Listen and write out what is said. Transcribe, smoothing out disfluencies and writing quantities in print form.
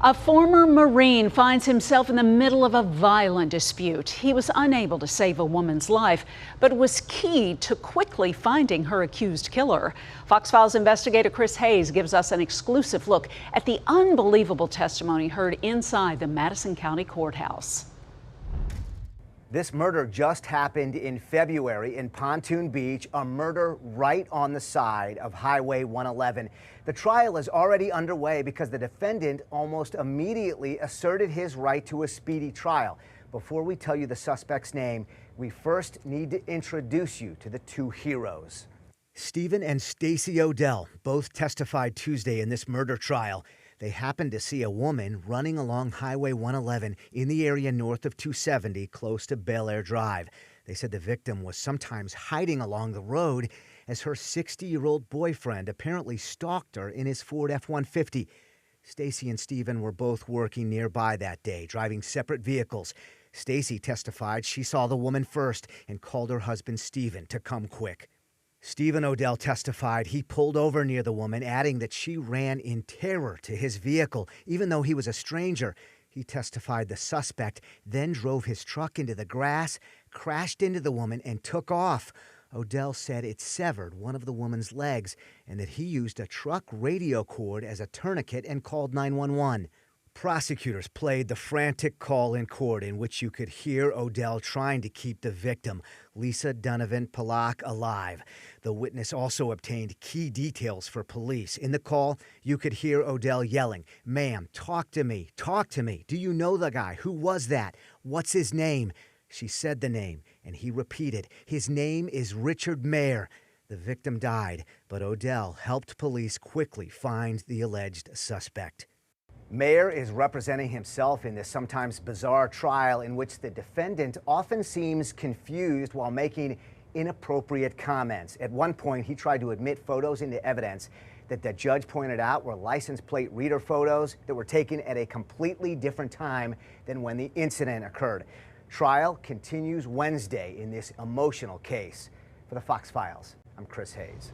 A former Marine finds himself in the middle of a violent dispute. He was unable to save a woman's life, but was key to quickly finding her accused killer. Fox Files investigator Chris Hayes gives us an exclusive look at the unbelievable testimony heard inside the Madison County courthouse. This murder just happened in February in Pontoon Beach, a murder right on the side of Highway 111. The trial is already underway because the defendant almost immediately asserted his right to a speedy trial. Before we tell you the suspect's name, we first need to introduce you to the two heroes. Stephen and Stacy Odell both testified Tuesday in this murder trial. They happened to see a woman running along Highway 111 in the area north of 270, close to Bel Air Drive. They said the victim was sometimes hiding along the road as her 60-year-old boyfriend apparently stalked her in his Ford F-150. Stacy and Stephen were both working nearby that day, driving separate vehicles. Stacy testified she saw the woman first and called her husband Stephen to come quick. Stephen Odell testified he pulled over near the woman, adding that she ran in terror to his vehicle, even though he was a stranger. He testified the suspect then drove his truck into the grass, crashed into the woman, and took off. Odell said it severed one of the woman's legs and that he used a truck radio cord as a tourniquet and called 911. Prosecutors played the frantic call in court in which you could hear Odell trying to keep the victim, Lisa Donovan Polak, alive. The witness also obtained key details for police. In the call, you could hear Odell yelling, "Ma'am, talk to me, talk to me. Do you know the guy? Who was that? What's his name?" She said the name, and he repeated, "His name is Richard Mayer." The victim died, but Odell helped police quickly find the alleged suspect. Mayer is representing himself in this sometimes bizarre trial in which the defendant often seems confused while making inappropriate comments. At one point, he tried to admit photos into evidence that the judge pointed out were license plate reader photos that were taken at a completely different time than when the incident occurred. Trial continues Wednesday in this emotional case. For the Fox Files, I'm Chris Hayes.